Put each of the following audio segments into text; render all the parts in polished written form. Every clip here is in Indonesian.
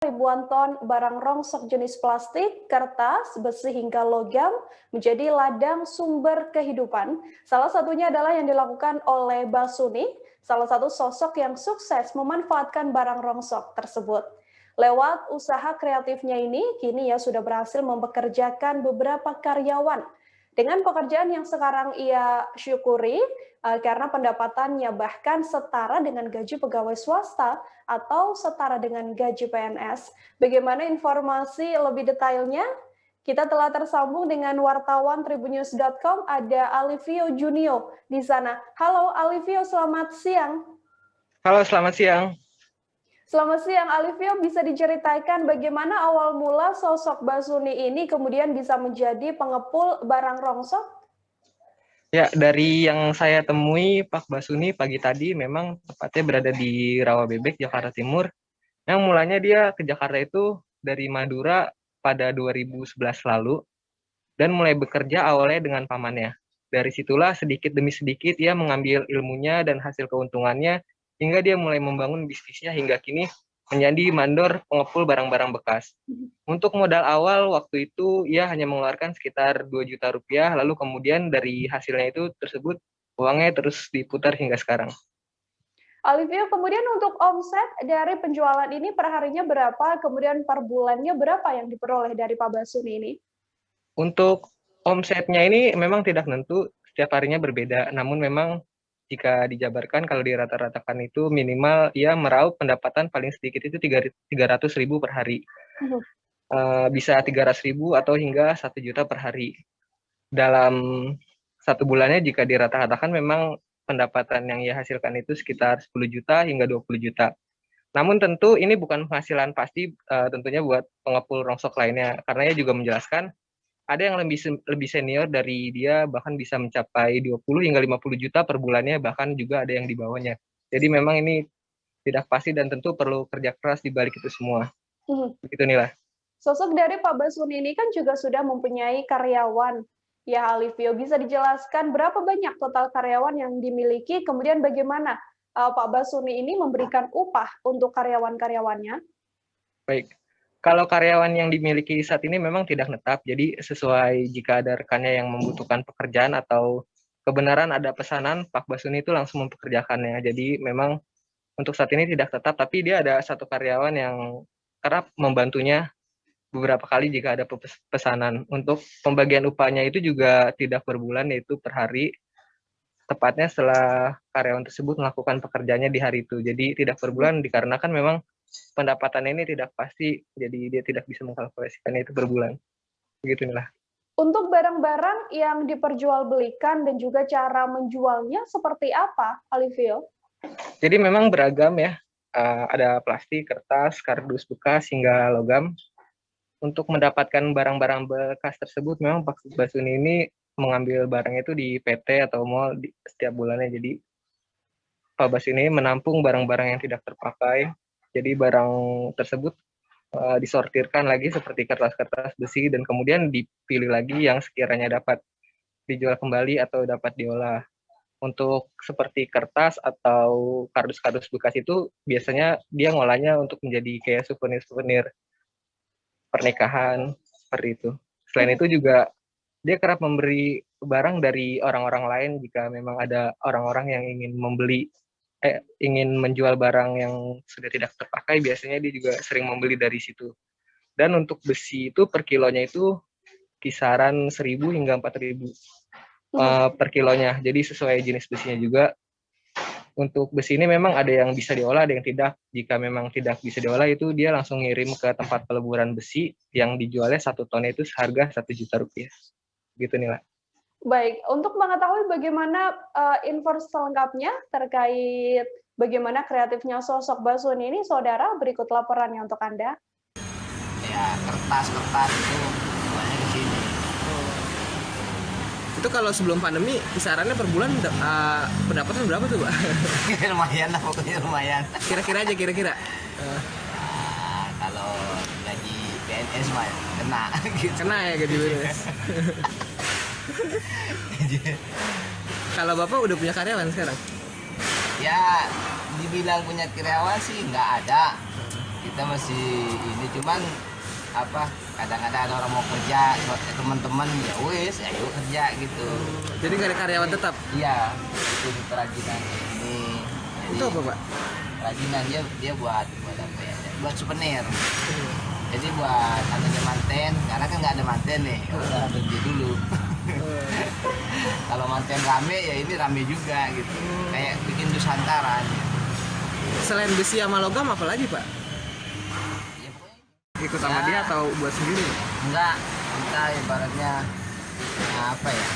Ribuan ton barang rongsok jenis plastik, kertas, besi hingga logam menjadi ladang sumber kehidupan. Salah satunya adalah yang dilakukan oleh Basuni, salah satu sosok yang sukses memanfaatkan barang rongsok tersebut. Lewat usaha kreatifnya ini, kini ia sudah berhasil mempekerjakan beberapa karyawan. Dengan pekerjaan yang sekarang ia syukuri, karena pendapatannya bahkan setara dengan gaji pegawai swasta atau setara dengan gaji PNS. Bagaimana informasi lebih detailnya? Kita telah tersambung dengan wartawan tribunnews.com, ada Alivio Junio di sana. Halo Alivio, selamat siang. Halo, selamat siang. Selamat siang Alivio, bisa diceritakan bagaimana awal mula sosok Basuni ini kemudian bisa menjadi pengepul barang rongsok? Ya, dari yang saya temui, Pak Basuni pagi tadi memang tepatnya berada di Rawabebek, Jakarta Timur. Yang mulanya dia ke Jakarta itu dari Madura pada 2011 lalu dan mulai bekerja awalnya dengan pamannya. Dari situlah sedikit demi sedikit ia mengambil ilmunya dan hasil keuntungannya hingga dia mulai membangun bisnisnya hingga kini menjadi mandor pengepul barang-barang bekas. Untuk modal awal waktu itu ia hanya mengeluarkan sekitar 2 juta rupiah, lalu kemudian dari hasilnya itu tersebut uangnya terus diputar hingga sekarang. Alivio, kemudian untuk omset dari penjualan ini per harinya berapa, kemudian per bulannya berapa yang diperoleh dari Pak Basuni ini? Untuk omsetnya ini memang tidak tentu, setiap harinya berbeda, namun memang jika dijabarkan kalau dirata-ratakan itu minimal ia meraup pendapatan paling sedikit itu 300.000 per hari. Bisa 300.000 atau hingga 1 juta per hari. Dalam satu bulannya jika dirata-ratakan memang pendapatan yang ia hasilkan itu sekitar 10 juta hingga 20 juta. Namun tentu ini bukan penghasilan pasti tentunya buat pengepul rongsok lainnya, karena ia juga menjelaskan ada yang lebih senior dari dia bahkan bisa mencapai 20 hingga 50 juta per bulannya, bahkan juga ada yang di bawahnya. Jadi memang ini tidak pasti dan tentu perlu kerja keras di balik itu semua. Begitu Nila. Sosok dari Pak Basuni ini kan juga sudah mempunyai karyawan. Ya Alivio, bisa dijelaskan berapa banyak total karyawan yang dimiliki, kemudian bagaimana Pak Basuni ini memberikan upah untuk karyawan-karyawannya? Baik. Kalau karyawan yang dimiliki saat ini memang tidak netap, jadi sesuai jika ada rekannya yang membutuhkan pekerjaan atau kebenaran ada pesanan, Pak Basuni itu langsung mempekerjakannya. Jadi memang untuk saat ini tidak tetap, tapi dia ada satu karyawan yang kerap membantunya beberapa kali jika ada pesanan. Untuk pembagian upahnya itu juga tidak per bulan, yaitu per hari, tepatnya setelah karyawan tersebut melakukan pekerjaannya di hari itu. Jadi tidak per bulan dikarenakan memang pendapatan ini tidak pasti, jadi dia tidak bisa mengkalkulasikannya itu per bulan. Begitu inilah. Untuk barang-barang yang diperjualbelikan dan juga cara menjualnya seperti apa, Alivio? Jadi memang beragam ya, ada plastik, kertas, kardus bekas, hingga logam. Untuk mendapatkan barang-barang bekas tersebut, memang Pak Basuni ini mengambil barang itu di PT atau mall setiap bulannya. Jadi Pak Basuni ini menampung barang-barang yang tidak terpakai. Jadi barang tersebut disortirkan lagi seperti kertas-kertas besi dan kemudian dipilih lagi yang sekiranya dapat dijual kembali atau dapat diolah. Untuk seperti kertas atau kardus-kardus bekas itu biasanya dia ngolahnya untuk menjadi kayak souvenir-souvenir pernikahan seperti itu. Selain itu juga dia kerap memberi barang dari orang-orang lain jika memang ada orang-orang yang ingin menjual barang yang sudah tidak terpakai, biasanya dia juga sering membeli dari situ. Dan untuk besi itu per kilonya itu kisaran 1.000 hingga 4.000 per kilonya. Jadi sesuai jenis besinya juga. Untuk besi ini memang ada yang bisa diolah, ada yang tidak. Jika memang tidak bisa diolah itu dia langsung ngirim ke tempat peleburan besi yang dijualnya 1 ton itu seharga 1 juta rupiah. Gitu Nila. Baik, untuk mengetahui bagaimana info selengkapnya terkait bagaimana kreatifnya sosok Basuni ini, saudara, berikut laporannya untuk Anda. Ya, kertas-kertas itu semuanya di sini. Itu kalau sebelum pandemi kisarannya per bulan pendapatan berapa tuh, Pak? Lumayan lah, pokoknya lumayan. Kira-kira aja kira-kira. Kalau gaji PNS mah kena gitu. Kena ya gaji PNS. Kalau Bapak udah punya karyawan sekarang? Ya, dibilang punya karyawan sih nggak ada. kita masih ini, cuman apa, kadang-kadang ada orang mau kerja, teman-teman ya wes ayo kerja gitu. Jadi nggak ada karyawan tetap? Iya, itu kerajinan ini. Jadi, Itu apa, Pak? kerajinan dia buat apa ya, buat souvenir. Jadi buat adanya manten, karena kan nggak ada manten nih, udah berhenti dulu. Kalau manten rame ya ini rame juga gitu, kayak bikin Nusantaran. Selain besi sama logam apa lagi, Pak? Ya, pokoknya Ikut sama Ya. dia atau buat sendiri? enggak, kita ibaratnya apa ya,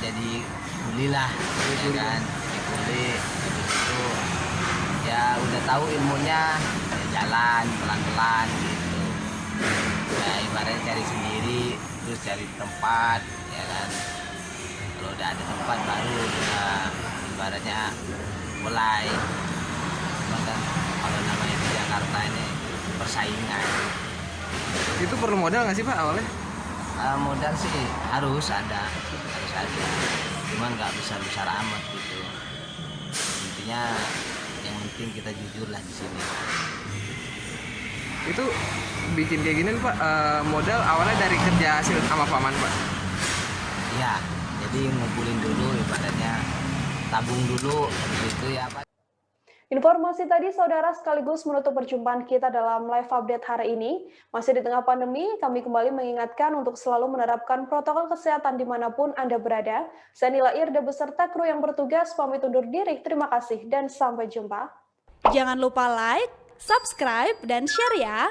jadi kuli lah, ya kan, jadi kuli. Habis itu ya udah tahu ilmunya, ya jalan pelan-pelan gitu. Ya ibaratnya cari sendiri, terus cari tempat, ya kan. Kalau udah ada tempat baru kita ibaratnya mulai. Cuman kan kalau namanya di Jakarta ini persaingan. Itu perlu modal nggak sih, Pak, awalnya? Modal sih harus ada, cuman nggak besar-besar amat gitu. Intinya yang penting kita jujur lah di sini. Itu bikin kayak gini, Pak, modal awalnya dari kerja hasil sama paman, Pak. Ya, jadi ngumpulin dulu ibaratnya, tabung dulu, habis itu ya apa. Informasi tadi, saudara, sekaligus menutup perjumpaan kita dalam live update hari ini. Masih di tengah pandemi, kami kembali mengingatkan untuk selalu menerapkan protokol kesehatan dimanapun Anda berada. Saya Nila Irda beserta kru yang bertugas pamit undur diri. Terima kasih dan sampai jumpa. Jangan lupa like, subscribe, dan share ya.